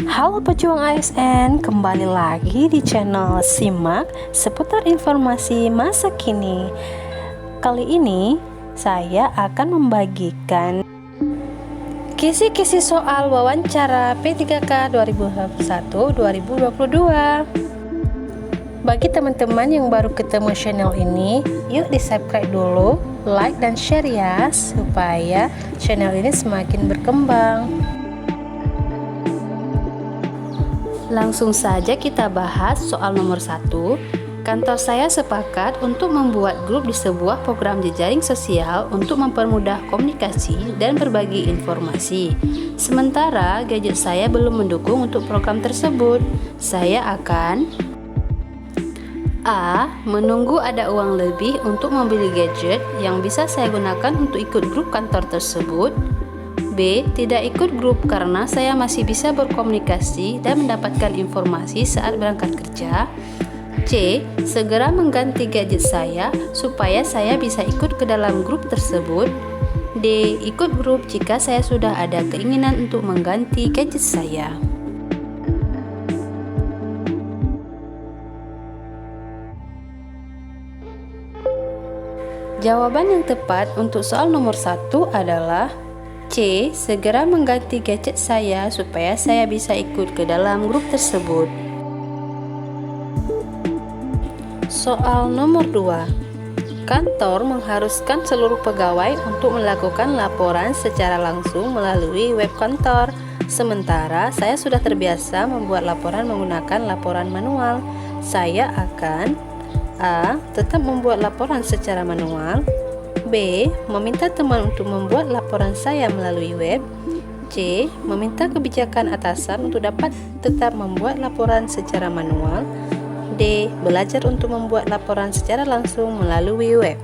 Halo pejuang ASN, kembali lagi di channel Simak seputar informasi masa kini. Kali ini saya akan membagikan kisi-kisi soal wawancara P3K 2021-2022. Bagi teman-teman yang baru ketemu channel ini, yuk di subscribe dulu, like dan share ya, supaya channel ini semakin berkembang. Langsung saja kita bahas soal nomor 1. Kantor saya sepakat untuk membuat grup di sebuah program jejaring sosial untuk mempermudah komunikasi dan berbagi informasi. Sementara gadget saya belum mendukung untuk program tersebut. Saya akan A. Menunggu ada uang lebih untuk membeli gadget yang bisa saya gunakan untuk ikut grup kantor tersebut. B. Tidak ikut grup karena saya masih bisa berkomunikasi dan mendapatkan informasi saat berangkat kerja. C. Segera mengganti gadget saya supaya saya bisa ikut ke dalam grup tersebut. D. Ikut grup jika saya sudah ada keinginan untuk mengganti gadget saya. Jawaban yang tepat untuk soal nomor 1 adalah C. Segera mengganti gadget saya supaya saya bisa ikut ke dalam grup tersebut. Soal nomor 2. Kantor mengharuskan seluruh pegawai untuk melakukan laporan secara langsung melalui web kantor. Sementara saya sudah terbiasa membuat laporan menggunakan laporan manual. Saya akan A. Tetap membuat laporan secara manual. B. Meminta teman untuk membuat laporan saya melalui web. C. Meminta kebijakan atasan untuk dapat tetap membuat laporan secara manual. D. Belajar untuk membuat laporan secara langsung melalui web.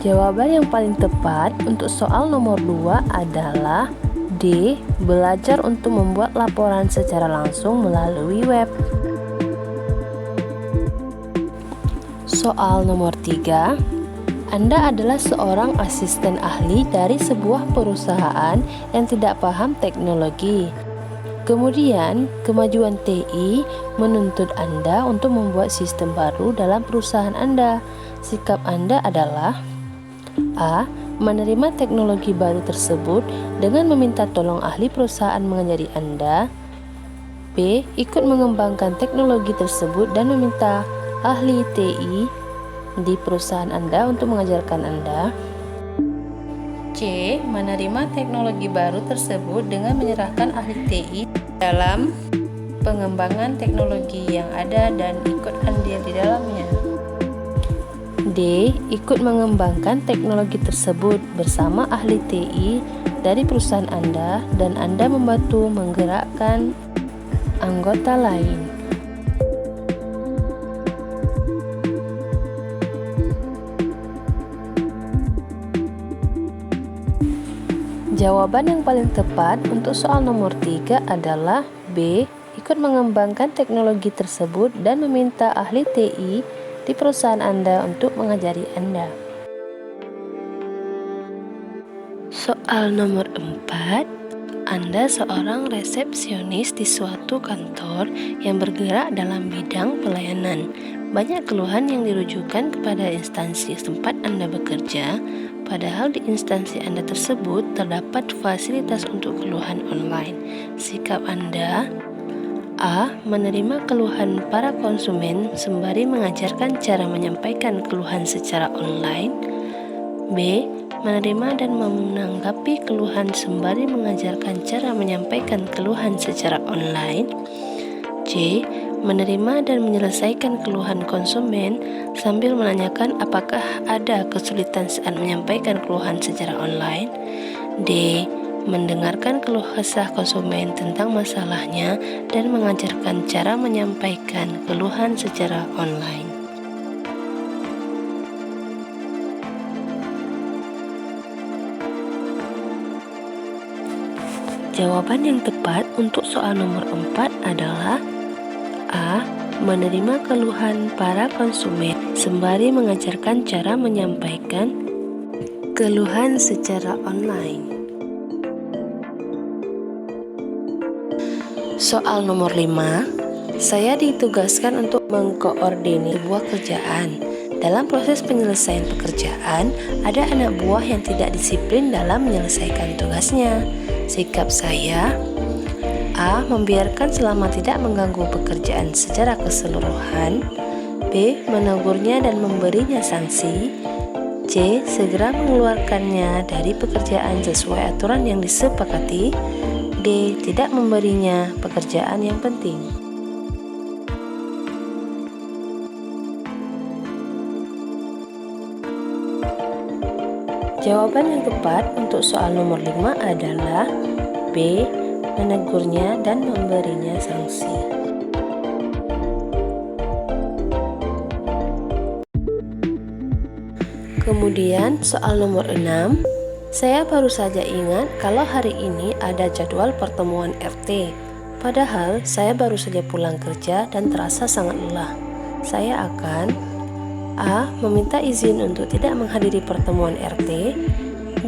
Jawaban yang paling tepat untuk soal nomor 2 adalah D. Belajar untuk membuat laporan secara langsung melalui web. Soal nomor 3. Anda adalah seorang asisten ahli dari sebuah perusahaan yang tidak paham teknologi. Kemudian, kemajuan TI menuntut Anda untuk membuat sistem baru dalam perusahaan Anda. Sikap Anda adalah A. Menerima teknologi baru tersebut dengan meminta tolong ahli perusahaan mengajari Anda. B. Ikut mengembangkan teknologi tersebut dan meminta ahli TI di perusahaan Anda untuk mengajarkan Anda. C. Menerima teknologi baru tersebut dengan menyerahkan ahli TI dalam pengembangan teknologi yang ada dan ikut andil di dalamnya. D. Ikut mengembangkan teknologi tersebut bersama ahli TI dari perusahaan Anda dan Anda membantu menggerakkan anggota lain. Jawaban yang paling tepat untuk soal nomor 3 adalah B. Ikut mengembangkan teknologi tersebut dan meminta ahli TI di perusahaan Anda untuk mengajari Anda. Soal nomor 4. Anda seorang resepsionis di suatu kantor yang bergerak dalam bidang pelayanan. Banyak keluhan yang dirujukan kepada instansi tempat Anda bekerja, padahal di instansi Anda tersebut terdapat fasilitas untuk keluhan online. Sikap Anda: A. Menerima keluhan para konsumen sembari mengajarkan cara menyampaikan keluhan secara online. B. Menerima dan menanggapi keluhan sembari mengajarkan cara menyampaikan keluhan secara online. C. Menerima dan menyelesaikan keluhan konsumen sambil menanyakan apakah ada kesulitan saat menyampaikan keluhan secara online. D. Mendengarkan keluh kesah konsumen tentang masalahnya dan mengajarkan cara menyampaikan keluhan secara online. Jawaban yang tepat untuk soal nomor 4 adalah A. menerima keluhan para konsumen sembari mengajarkan cara menyampaikan keluhan secara online. Soal nomor 5, saya ditugaskan untuk mengkoordinir sebuah kerjaan. Dalam proses penyelesaian pekerjaan, ada anak buah yang tidak disiplin dalam menyelesaikan tugasnya. Sikap saya: A. Membiarkan selama tidak mengganggu pekerjaan secara keseluruhan. B. Menegurnya dan memberinya sanksi. C. Segera mengeluarkannya dari pekerjaan sesuai aturan yang disepakati. D. Tidak memberinya pekerjaan yang penting. Jawaban yang tepat untuk soal nomor 5 adalah B. Menegurnya dan memberinya sanksi. Kemudian soal nomor 6, saya baru saja ingat kalau hari ini ada jadwal pertemuan RT. Padahal saya baru saja pulang kerja dan terasa sangat lelah. Saya akan A. Meminta izin untuk tidak menghadiri pertemuan RT.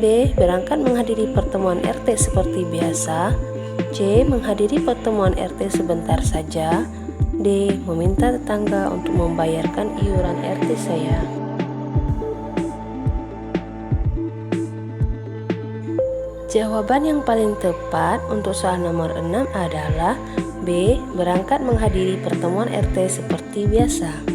B. Berangkat menghadiri pertemuan RT seperti biasa. C. Menghadiri pertemuan RT sebentar saja. D. Meminta tetangga untuk membayarkan iuran RT saya. Jawaban yang paling tepat untuk soal nomor 6 adalah B. Berangkat menghadiri pertemuan RT seperti biasa.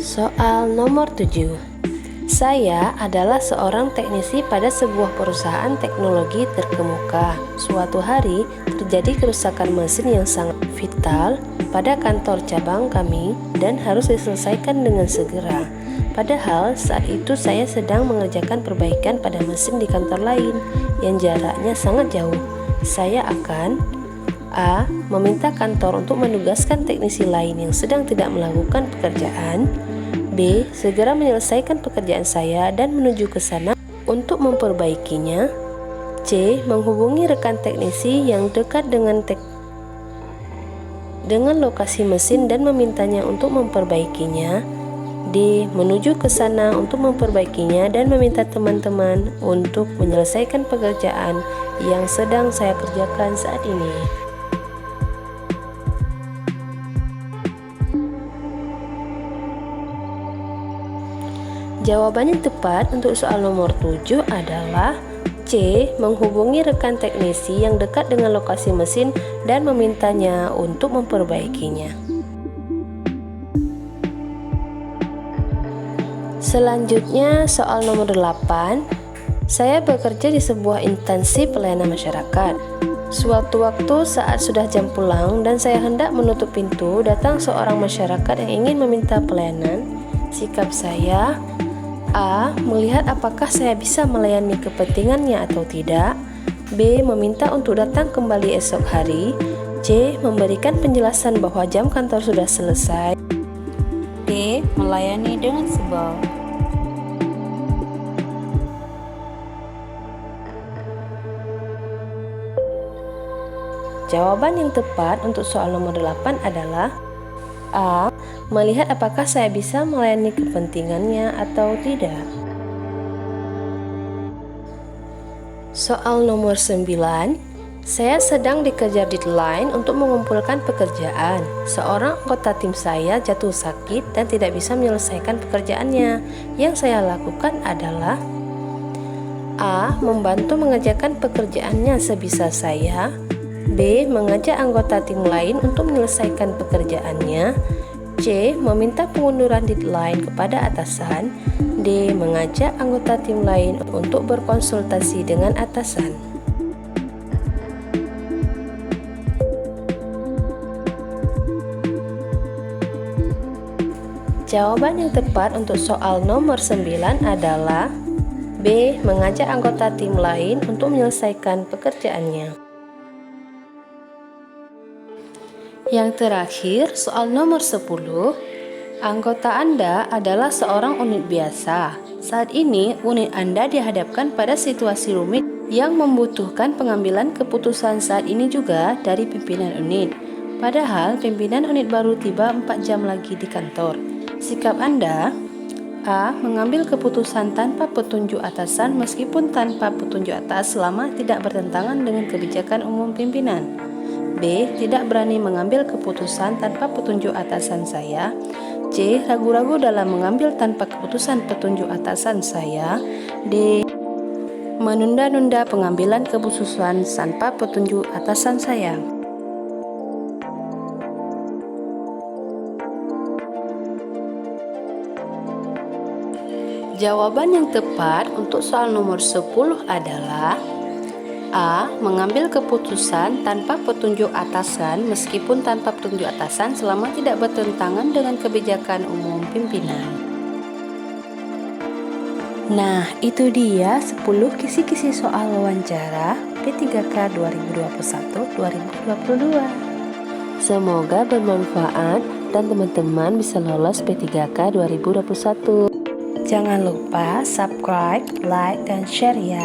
Soal nomor 7, saya adalah seorang teknisi pada sebuah perusahaan teknologi terkemuka. Suatu hari terjadi kerusakan mesin yang sangat vital pada kantor cabang kami dan harus diselesaikan dengan segera. Padahal saat itu saya sedang mengerjakan perbaikan pada mesin di kantor lain yang jaraknya sangat jauh. Saya akan A. Meminta kantor untuk menugaskan teknisi lain yang sedang tidak melakukan pekerjaan. B. Segera menyelesaikan pekerjaan saya dan menuju ke sana untuk memperbaikinya. C. Menghubungi rekan teknisi yang dekat dengan lokasi mesin dan memintanya untuk memperbaikinya. D. Menuju ke sana untuk memperbaikinya dan meminta teman-teman untuk menyelesaikan pekerjaan yang sedang saya kerjakan saat ini. Jawaban yang tepat untuk soal nomor 7 adalah C. Menghubungi rekan teknisi yang dekat dengan lokasi mesin dan memintanya untuk memperbaikinya. Selanjutnya soal nomor 8, saya bekerja di sebuah instansi pelayanan masyarakat. Suatu waktu saat sudah jam pulang dan saya hendak menutup pintu, datang seorang masyarakat yang ingin meminta pelayanan. Sikap saya: A. Melihat apakah saya bisa melayani kepentingannya atau tidak. B. Meminta untuk datang kembali esok hari. C. Memberikan penjelasan bahwa jam kantor sudah selesai. D. Melayani dengan sebal. Jawaban yang tepat untuk soal nomor 8 adalah A. Melihat apakah saya bisa melayani kepentingannya atau tidak. Soal nomor 9, saya sedang dikejar deadline untuk mengumpulkan pekerjaan. Seorang anggota tim saya jatuh sakit dan tidak bisa menyelesaikan pekerjaannya. Yang saya lakukan adalah A. Membantu mengerjakan pekerjaannya sebisa saya. B. Mengajak anggota tim lain untuk menyelesaikan pekerjaannya. C. Meminta pengunduran deadline kepada atasan. D. Mengajak anggota tim lain untuk berkonsultasi dengan atasan. Jawaban yang tepat untuk soal nomor 9 adalah B. Mengajak anggota tim lain untuk menyelesaikan pekerjaannya. Yang terakhir, soal nomor 10, anggota Anda adalah seorang unit biasa. Saat ini, unit Anda dihadapkan pada situasi rumit Yang membutuhkan pengambilan keputusan saat ini juga dari pimpinan unit. Padahal pimpinan unit baru tiba 4 jam lagi di kantor. Sikap Anda: A. Mengambil keputusan tanpa petunjuk atasan meskipun tanpa petunjuk atas selama tidak bertentangan dengan kebijakan umum pimpinan. B. Tidak berani mengambil keputusan tanpa petunjuk atasan saya. C. Ragu-ragu dalam mengambil tanpa keputusan petunjuk atasan saya. D. Menunda-nunda pengambilan keputusan tanpa petunjuk atasan saya. Jawaban yang tepat untuk soal nomor 10 adalah A. Mengambil keputusan tanpa petunjuk atasan meskipun tanpa petunjuk atasan selama tidak bertentangan dengan kebijakan umum pimpinan. Nah, itu dia 10 kisi-kisi soal wawancara P3K 2021-2022. Semoga bermanfaat dan teman-teman bisa lolos P3K 2021. Jangan lupa subscribe, like, dan share ya.